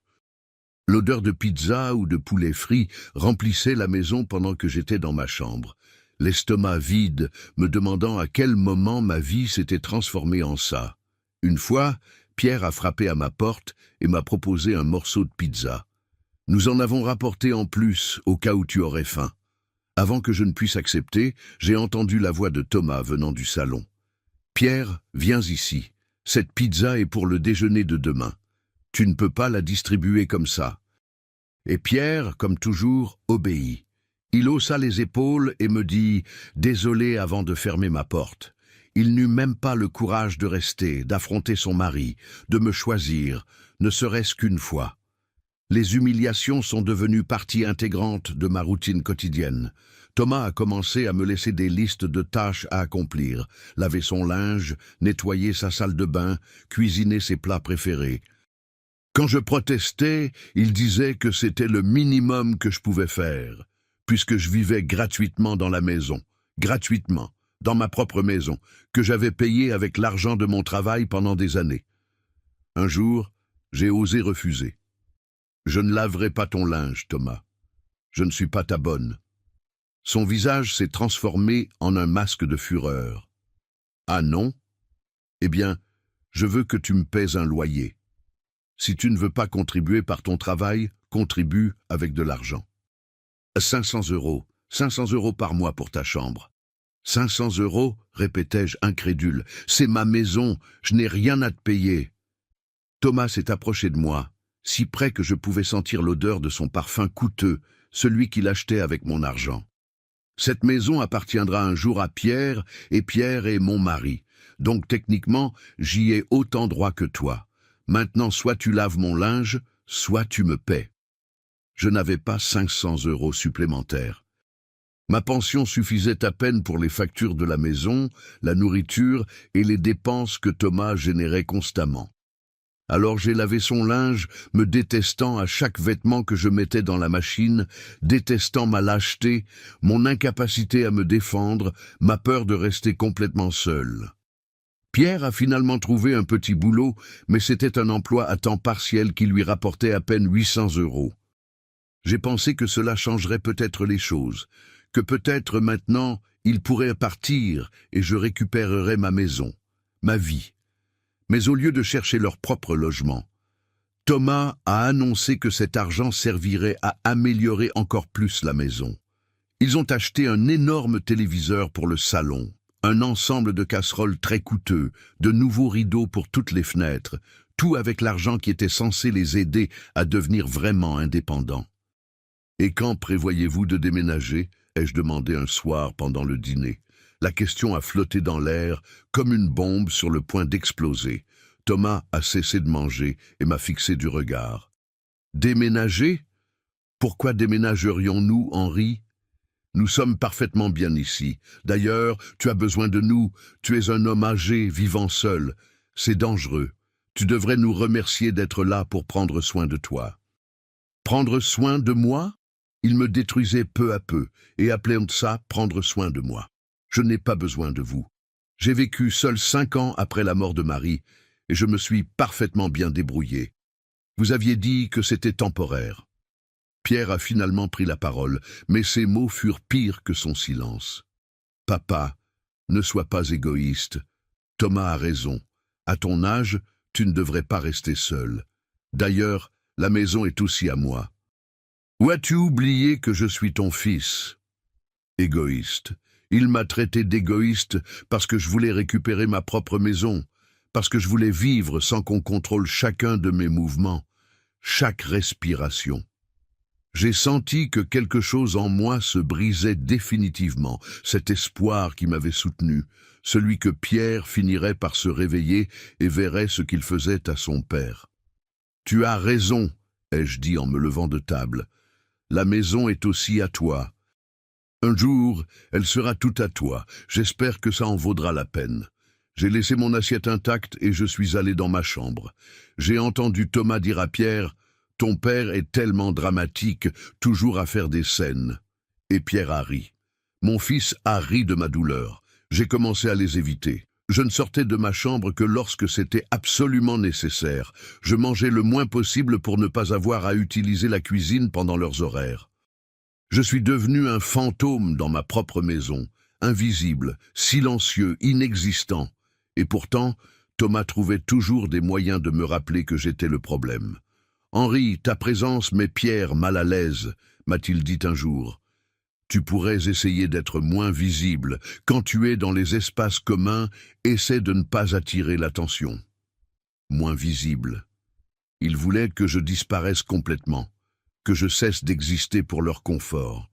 L'odeur de pizza ou de poulet frit remplissait la maison pendant que j'étais dans ma chambre. L'estomac vide, me demandant à quel moment ma vie s'était transformée en ça. Une fois, Pierre a frappé à ma porte et m'a proposé un morceau de pizza. Nous en avons rapporté en plus, au cas où tu aurais faim. Avant que je ne puisse accepter, j'ai entendu la voix de Thomas venant du salon. « Pierre, viens ici. Cette pizza est pour le déjeuner de demain. Tu ne peux pas la distribuer comme ça. » Et Pierre, comme toujours, obéit. Il haussa les épaules et me dit « Désolé » avant de fermer ma porte. Il n'eut même pas le courage de rester, d'affronter son mari, de me choisir, ne serait-ce qu'une fois. Les humiliations sont devenues partie intégrante de ma routine quotidienne. Thomas a commencé à me laisser des listes de tâches à accomplir, laver son linge, nettoyer sa salle de bain, cuisiner ses plats préférés. Quand je protestais, il disait que c'était le minimum que je pouvais faire, puisque je vivais gratuitement dans la maison, gratuitement, dans ma propre maison, que j'avais payée avec l'argent de mon travail pendant des années. Un jour, j'ai osé refuser. « Je ne laverai pas ton linge, Thomas. Je ne suis pas ta bonne. » Son visage s'est transformé en un masque de fureur. « Ah non? Eh bien, je veux que tu me paies un loyer. Si tu ne veux pas contribuer par ton travail, contribue avec de l'argent. » 500 €, 500 € par mois pour ta chambre. 500 €, répétai-je incrédule. C'est ma maison, je n'ai rien à te payer. Thomas s'est approché de moi, si près que je pouvais sentir l'odeur de son parfum coûteux, celui qu'il achetait avec mon argent. Cette maison appartiendra un jour à Pierre, et Pierre est mon mari. Donc techniquement, j'y ai autant droit que toi. Maintenant, soit tu laves mon linge, soit tu me paies. Je n'avais pas 500 € supplémentaires. Ma pension suffisait à peine pour les factures de la maison, la nourriture et les dépenses que Thomas générait constamment. Alors j'ai lavé son linge, me détestant à chaque vêtement que je mettais dans la machine, détestant ma lâcheté, mon incapacité à me défendre, ma peur de rester complètement seul. Pierre a finalement trouvé un petit boulot, mais c'était un emploi à temps partiel qui lui rapportait à peine 800 €. J'ai pensé que cela changerait peut-être les choses, que peut-être maintenant il pourrait partir et je récupérerais ma maison, ma vie. Mais au lieu de chercher leur propre logement, Thomas a annoncé que cet argent servirait à améliorer encore plus la maison. Ils ont acheté un énorme téléviseur pour le salon, un ensemble de casseroles très coûteux, de nouveaux rideaux pour toutes les fenêtres, tout avec l'argent qui était censé les aider à devenir vraiment indépendants. Et quand prévoyez-vous de déménager? Ai-je demandé un soir pendant le dîner. La question a flotté dans l'air comme une bombe sur le point d'exploser. Thomas a cessé de manger et m'a fixé du regard. Déménager? Pourquoi déménagerions-nous, Henri? Nous sommes parfaitement bien ici. D'ailleurs, tu as besoin de nous. Tu es un homme âgé, vivant seul. C'est dangereux. Tu devrais nous remercier d'être là pour prendre soin de toi. Prendre soin de moi? Il me détruisait peu à peu, et appelait ça prendre soin de moi. Je n'ai pas besoin de vous. J'ai vécu seul 5 ans après la mort de Marie, et je me suis parfaitement bien débrouillé. Vous aviez dit que c'était temporaire. Pierre a finalement pris la parole, mais ses mots furent pires que son silence. Papa, ne sois pas égoïste. Thomas a raison. À ton âge, tu ne devrais pas rester seul. D'ailleurs, la maison est aussi à moi. Ou as-tu oublié que je suis ton fils? Égoïste. Il m'a traité d'égoïste parce que je voulais récupérer ma propre maison, parce que je voulais vivre sans qu'on contrôle chacun de mes mouvements, chaque respiration. J'ai senti que quelque chose en moi se brisait définitivement, cet espoir qui m'avait soutenu, celui que Pierre finirait par se réveiller et verrait ce qu'il faisait à son père. « Tu as raison, ai-je dit en me levant de table. La maison est aussi à toi. Un jour, elle sera toute à toi. J'espère que ça en vaudra la peine. » J'ai laissé mon assiette intacte et je suis allé dans ma chambre. J'ai entendu Thomas dire à Pierre: « Ton père est tellement dramatique, toujours à faire des scènes. » Et Pierre a ri. Mon fils a ri de ma douleur. J'ai commencé à les éviter. Je ne sortais de ma chambre que lorsque c'était absolument nécessaire. Je mangeais le moins possible pour ne pas avoir à utiliser la cuisine pendant leurs horaires. Je suis devenu un fantôme dans ma propre maison, invisible, silencieux, inexistant. Et pourtant, Thomas trouvait toujours des moyens de me rappeler que j'étais le problème. « Henri, ta présence met Pierre mal à l'aise », m'a-t-il dit un jour. « Tu pourrais essayer d'être moins visible. Quand tu es dans les espaces communs, essaie de ne pas attirer l'attention. » Moins visible. Il voulait que je disparaisse complètement, que je cesse d'exister pour leur confort.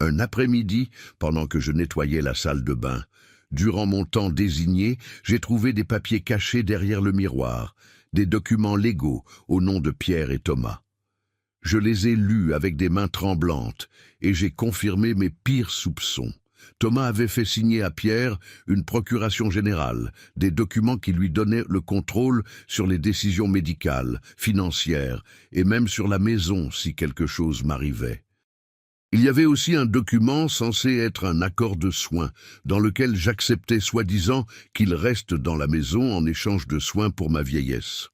Un après-midi, pendant que je nettoyais la salle de bain, durant mon temps désigné, j'ai trouvé des papiers cachés derrière le miroir, des documents légaux au nom de Pierre et Thomas. Je les ai lus avec des mains tremblantes et j'ai confirmé mes pires soupçons. Thomas avait fait signer à Pierre une procuration générale, des documents qui lui donnaient le contrôle sur les décisions médicales, financières et même sur la maison si quelque chose m'arrivait. Il y avait aussi un document censé être un accord de soins, dans lequel j'acceptais soi-disant qu'il reste dans la maison en échange de soins pour ma vieillesse.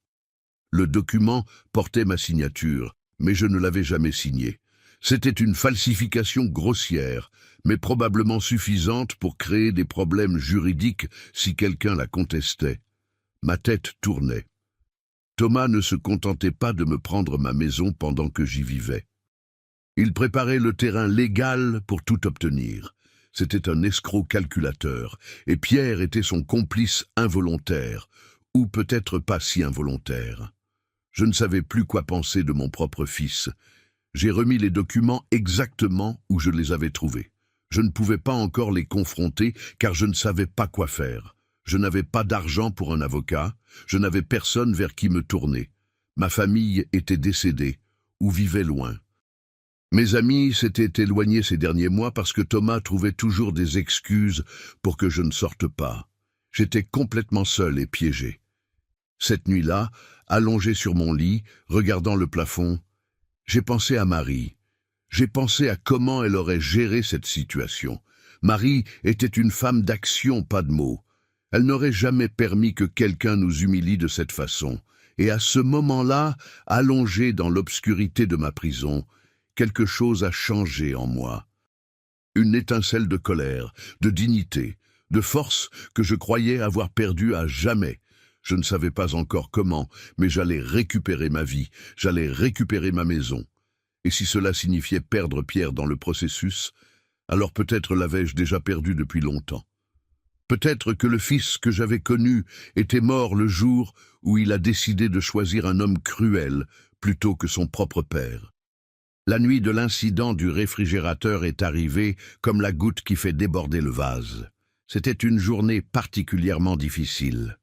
Le document portait ma signature, mais je ne l'avais jamais signé. C'était une falsification grossière, mais probablement suffisante pour créer des problèmes juridiques si quelqu'un la contestait. Ma tête tournait. Thomas ne se contentait pas de me prendre ma maison pendant que j'y vivais. Il préparait le terrain légal pour tout obtenir. C'était un escroc calculateur, et Pierre était son complice involontaire, ou peut-être pas si involontaire. Je ne savais plus quoi penser de mon propre fils. J'ai remis les documents exactement où je les avais trouvés. Je ne pouvais pas encore les confronter car je ne savais pas quoi faire. Je n'avais pas d'argent pour un avocat, je n'avais personne vers qui me tourner. Ma famille était décédée, ou vivait loin. Mes amis s'étaient éloignés ces derniers mois parce que Thomas trouvait toujours des excuses pour que je ne sorte pas. J'étais complètement seul et piégé. Cette nuit-là, allongé sur mon lit, regardant le plafond, j'ai pensé à Marie. J'ai pensé à comment elle aurait géré cette situation. Marie était une femme d'action, pas de mots. Elle n'aurait jamais permis que quelqu'un nous humilie de cette façon. Et à ce moment-là, allongé dans l'obscurité de ma prison, quelque chose a changé en moi. Une étincelle de colère, de dignité, de force que je croyais avoir perdue à jamais. Je ne savais pas encore comment, mais j'allais récupérer ma vie, j'allais récupérer ma maison. Et si cela signifiait perdre Pierre dans le processus, alors peut-être l'avais-je déjà perdu depuis longtemps. Peut-être que le fils que j'avais connu était mort le jour où il a décidé de choisir un homme cruel plutôt que son propre père. La nuit de l'incident du réfrigérateur est arrivée comme la goutte qui fait déborder le vase. C'était une journée particulièrement difficile.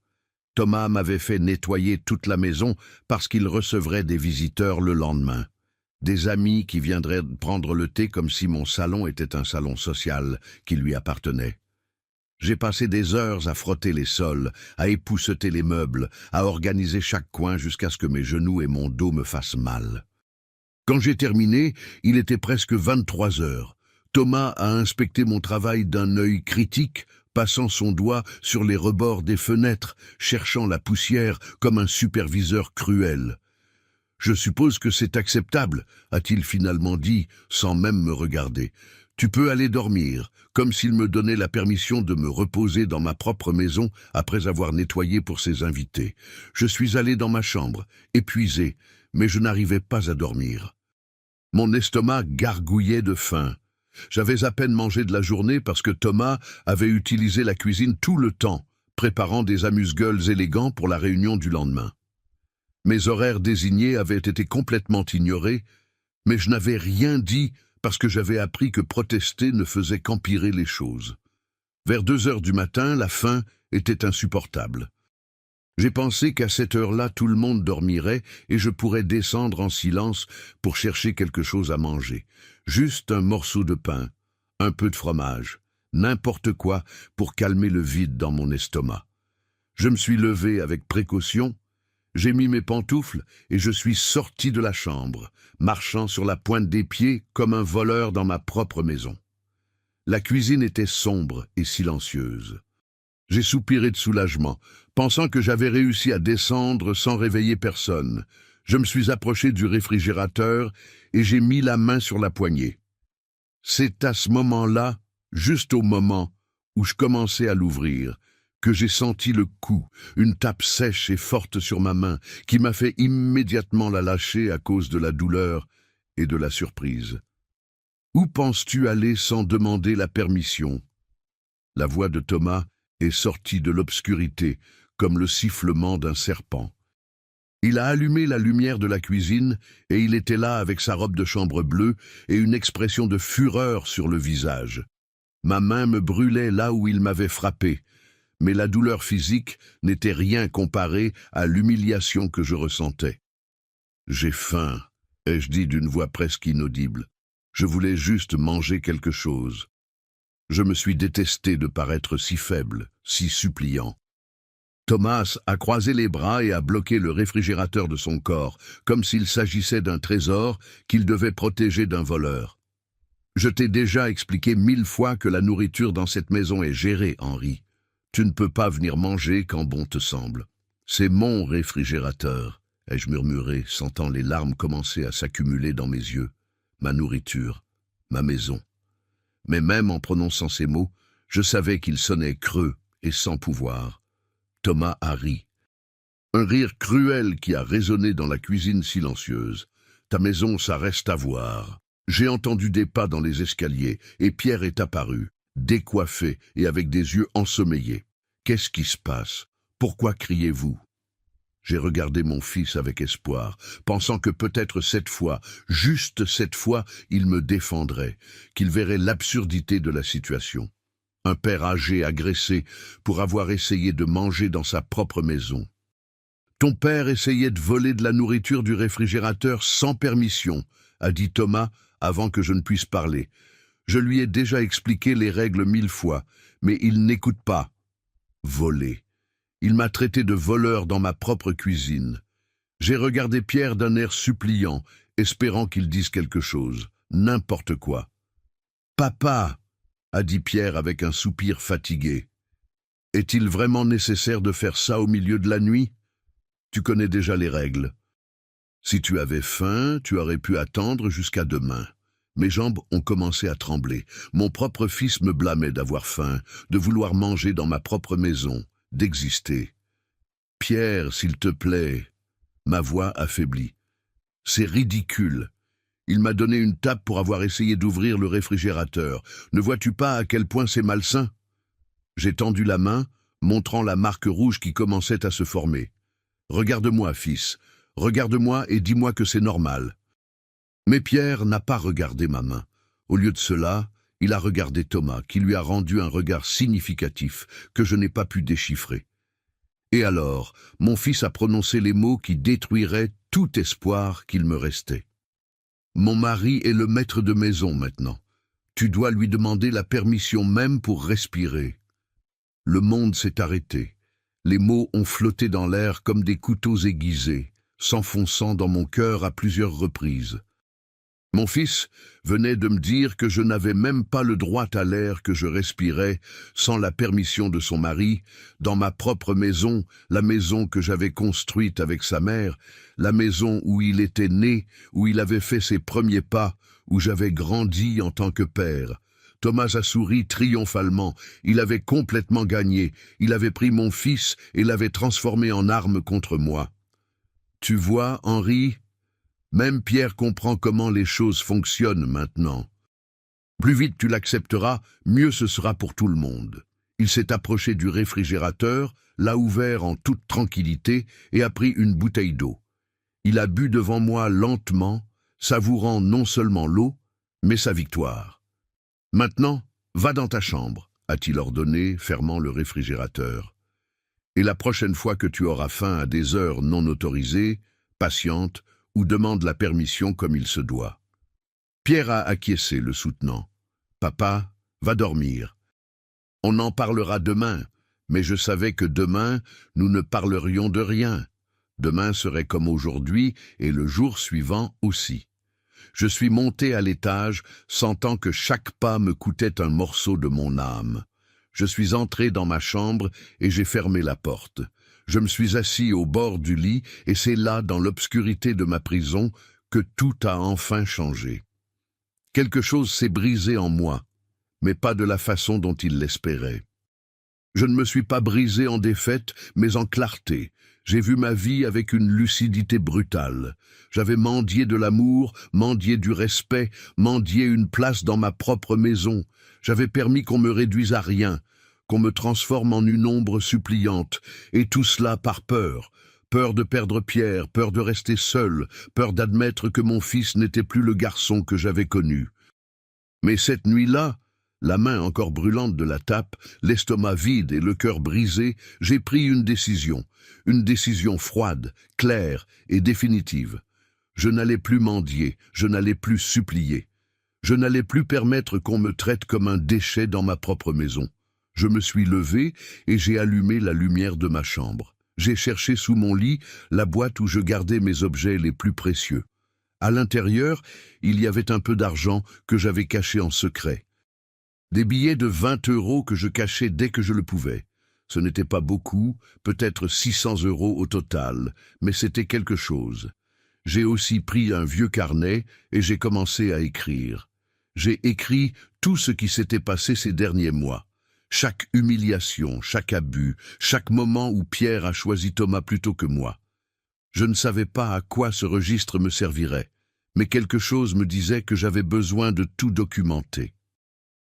Thomas m'avait fait nettoyer toute la maison parce qu'il recevrait des visiteurs le lendemain. Des amis qui viendraient prendre le thé comme si mon salon était un salon social qui lui appartenait. J'ai passé des heures à frotter les sols, à épousseter les meubles, à organiser chaque coin jusqu'à ce que mes genoux et mon dos me fassent mal. Quand j'ai terminé, il était presque 23 heures. Thomas a inspecté mon travail d'un œil critique, passant son doigt sur les rebords des fenêtres, cherchant la poussière comme un superviseur cruel. « Je suppose que c'est acceptable », a-t-il finalement dit, sans même me regarder. « Tu peux aller dormir », comme s'il me donnait la permission de me reposer dans ma propre maison après avoir nettoyé pour ses invités. Je suis allé dans ma chambre, épuisé, mais je n'arrivais pas à dormir. Mon estomac gargouillait de faim. J'avais à peine mangé de la journée parce que Thomas avait utilisé la cuisine tout le temps, préparant des amuse-gueules élégants pour la réunion du lendemain. Mes horaires désignés avaient été complètement ignorés, mais je n'avais rien dit parce que j'avais appris que protester ne faisait qu'empirer les choses. Vers 2 heures du matin, la faim était insupportable. J'ai pensé qu'à cette heure-là, tout le monde dormirait et je pourrais descendre en silence pour chercher quelque chose à manger. Juste un morceau de pain, un peu de fromage, n'importe quoi pour calmer le vide dans mon estomac. Je me suis levé avec précaution, j'ai mis mes pantoufles et je suis sorti de la chambre, marchant sur la pointe des pieds comme un voleur dans ma propre maison. La cuisine était sombre et silencieuse. J'ai soupiré de soulagement, pensant que j'avais réussi à descendre sans réveiller personne. Je me suis approché du réfrigérateur et j'ai mis la main sur la poignée. C'est à ce moment-là, juste au moment où je commençais à l'ouvrir, que j'ai senti le coup, une tape sèche et forte sur ma main, qui m'a fait immédiatement la lâcher à cause de la douleur et de la surprise. « Où penses-tu aller sans demander la permission ?» La voix de Thomas est sortie de l'obscurité, comme le sifflement d'un serpent. Il a allumé la lumière de la cuisine et il était là avec sa robe de chambre bleue et une expression de fureur sur le visage. Ma main me brûlait là où il m'avait frappé, mais la douleur physique n'était rien comparée à l'humiliation que je ressentais. « J'ai faim », ai-je dit d'une voix presque inaudible. Je voulais juste manger quelque chose. Je me suis détesté de paraître si faible, si suppliant. Thomas a croisé les bras et a bloqué le réfrigérateur de son corps, comme s'il s'agissait d'un trésor qu'il devait protéger d'un voleur. Je t'ai déjà expliqué 1000 fois que la nourriture dans cette maison est gérée, Henri. Tu ne peux pas venir manger quand bon te semble. C'est mon réfrigérateur, ai-je murmuré, sentant les larmes commencer à s'accumuler dans mes yeux. Ma nourriture, ma maison. Mais même en prononçant ces mots, je savais qu'ils sonnaient creux et sans pouvoir. Thomas a ri. Un rire cruel qui a résonné dans la cuisine silencieuse. Ta maison, ça reste à voir. J'ai entendu des pas dans les escaliers et Pierre est apparu, décoiffé et avec des yeux ensommeillés. Qu'est-ce qui se passe? Pourquoi criez-vous? J'ai regardé mon fils avec espoir, pensant que peut-être cette fois, juste cette fois, il me défendrait, qu'il verrait l'absurdité de la situation. Un père âgé agressé pour avoir essayé de manger dans sa propre maison. Ton père essayait de voler de la nourriture du réfrigérateur sans permission, a dit Thomas avant que je ne puisse parler. Je lui ai déjà expliqué les règles 1000 fois, mais il n'écoute pas. Voler. Il m'a traité de voleur dans ma propre cuisine. J'ai regardé Pierre d'un air suppliant, espérant qu'il dise quelque chose, n'importe quoi. « Papa !» a dit Pierre avec un soupir fatigué. « Est-il vraiment nécessaire de faire ça au milieu de la nuit? Tu connais déjà les règles. Si tu avais faim, tu aurais pu attendre jusqu'à demain. » Mes jambes ont commencé à trembler. Mon propre fils me blâmait d'avoir faim, de vouloir manger dans ma propre maison, d'exister. « Pierre, s'il te plaît. » Ma voix affaiblie. « C'est ridicule. Il m'a donné une tape pour avoir essayé d'ouvrir le réfrigérateur. Ne vois-tu pas à quel point c'est malsain ?» J'ai tendu la main, montrant la marque rouge qui commençait à se former. « Regarde-moi, fils. Regarde-moi et dis-moi que c'est normal. » Mais Pierre n'a pas regardé ma main. Au lieu de cela, il a regardé Thomas, qui lui a rendu un regard significatif que je n'ai pas pu déchiffrer. Et alors, mon fils a prononcé les mots qui détruiraient tout espoir qu'il me restait. Mon mari est le maître de maison maintenant. Tu dois lui demander la permission même pour respirer. Le monde s'est arrêté. Les mots ont flotté dans l'air comme des couteaux aiguisés, s'enfonçant dans mon cœur à plusieurs reprises. Mon fils venait de me dire que je n'avais même pas le droit à l'air que je respirais sans la permission de son mari, dans ma propre maison, la maison que j'avais construite avec sa mère, la maison où il était né, où il avait fait ses premiers pas, où j'avais grandi en tant que père. Thomas a souri triomphalement. Il avait complètement gagné. Il avait pris mon fils et l'avait transformé en arme contre moi. Tu vois, Henri, même Pierre comprend comment les choses fonctionnent maintenant. Plus vite tu l'accepteras, mieux ce sera pour tout le monde. Il s'est approché du réfrigérateur, l'a ouvert en toute tranquillité et a pris une bouteille d'eau. Il a bu devant moi lentement, savourant non seulement l'eau, mais sa victoire. Maintenant, va dans ta chambre, a-t-il ordonné, fermant le réfrigérateur. Et la prochaine fois que tu auras faim à des heures non autorisées, patiente, ou demande la permission comme il se doit. Pierre a acquiescé, le soutenant. Papa, va dormir. On en parlera demain, mais je savais que demain, nous ne parlerions de rien. Demain serait comme aujourd'hui et le jour suivant aussi. Je suis monté à l'étage, sentant que chaque pas me coûtait un morceau de mon âme. Je suis entré dans ma chambre et j'ai fermé la porte. Je me suis assis au bord du lit et c'est là, dans l'obscurité de ma prison, que tout a enfin changé. Quelque chose s'est brisé en moi, mais pas de la façon dont il l'espérait. Je ne me suis pas brisé en défaite, mais en clarté. J'ai vu ma vie avec une lucidité brutale. J'avais mendié de l'amour, mendié du respect, mendié une place dans ma propre maison. J'avais permis qu'on me réduise à rien, qu'on me transforme en une ombre suppliante, et tout cela par peur. Peur de perdre Pierre, peur de rester seul, peur d'admettre que mon fils n'était plus le garçon que j'avais connu. Mais cette nuit-là, la main encore brûlante de la tape, l'estomac vide et le cœur brisé, j'ai pris une décision froide, claire et définitive. Je n'allais plus mendier, je n'allais plus supplier. Je n'allais plus permettre qu'on me traite comme un déchet dans ma propre maison. Je me suis levé et j'ai allumé la lumière de ma chambre. J'ai cherché sous mon lit la boîte où je gardais mes objets les plus précieux. À l'intérieur, il y avait un peu d'argent que j'avais caché en secret. Des billets de 20 € que je cachais dès que je le pouvais. Ce n'était pas beaucoup, peut-être 600 € au total, mais c'était quelque chose. J'ai aussi pris un vieux carnet et j'ai commencé à écrire. J'ai écrit tout ce qui s'était passé ces derniers mois. Chaque humiliation, chaque abus, chaque moment où Pierre a choisi Thomas plutôt que moi. Je ne savais pas à quoi ce registre me servirait, mais quelque chose me disait que j'avais besoin de tout documenter.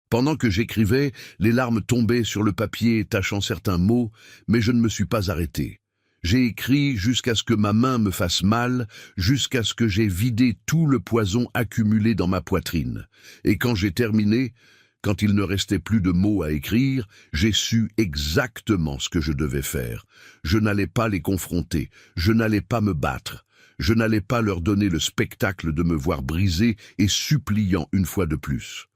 Pendant que j'écrivais, les larmes tombaient sur le papier, tachant certains mots, mais je ne me suis pas arrêté. J'ai écrit jusqu'à ce que ma main me fasse mal, jusqu'à ce que j'ai vidé tout le poison accumulé dans ma poitrine. Et quand j'ai terminé, quand il ne restait plus de mots à écrire, j'ai su exactement ce que je devais faire. Je n'allais pas les confronter, je n'allais pas me battre, je n'allais pas leur donner le spectacle de me voir brisé et suppliant une fois de plus.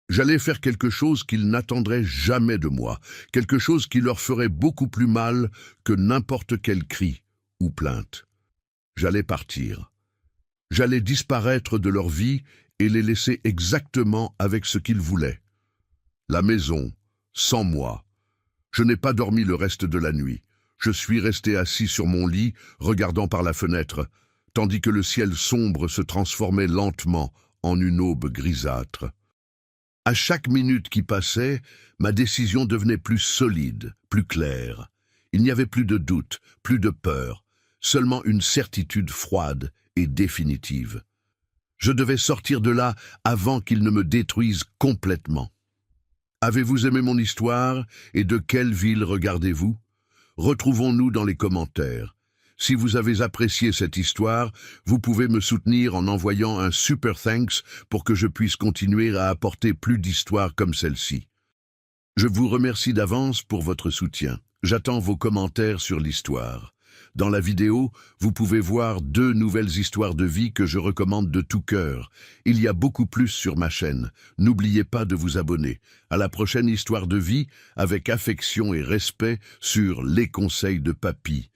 J'allais faire quelque chose qu'ils n'attendraient jamais de moi, quelque chose qui leur ferait beaucoup plus mal que n'importe quel cri ou plainte. J'allais partir. J'allais disparaître de leur vie et les laisser exactement avec ce qu'ils voulaient. La maison, sans moi. Je n'ai pas dormi le reste de la nuit. Je suis resté assis sur mon lit, regardant par la fenêtre, tandis que le ciel sombre se transformait lentement en une aube grisâtre. À chaque minute qui passait, ma décision devenait plus solide, plus claire. Il n'y avait plus de doute, plus de peur, seulement une certitude froide et définitive. Je devais sortir de là avant qu'ils ne me détruisent complètement. Avez-vous aimé mon histoire et de quelle ville regardez-vous? Retrouvons-nous dans les commentaires. Si vous avez apprécié cette histoire, vous pouvez me soutenir en envoyant un super thanks pour que je puisse continuer à apporter plus d'histoires comme celle-ci. Je vous remercie d'avance pour votre soutien. J'attends vos commentaires sur l'histoire. Dans la vidéo, vous pouvez voir 2 nouvelles histoires de vie que je recommande de tout cœur. Il y a beaucoup plus sur ma chaîne. N'oubliez pas de vous abonner. À la prochaine histoire de vie, avec affection et respect sur Les Conseils de Papy.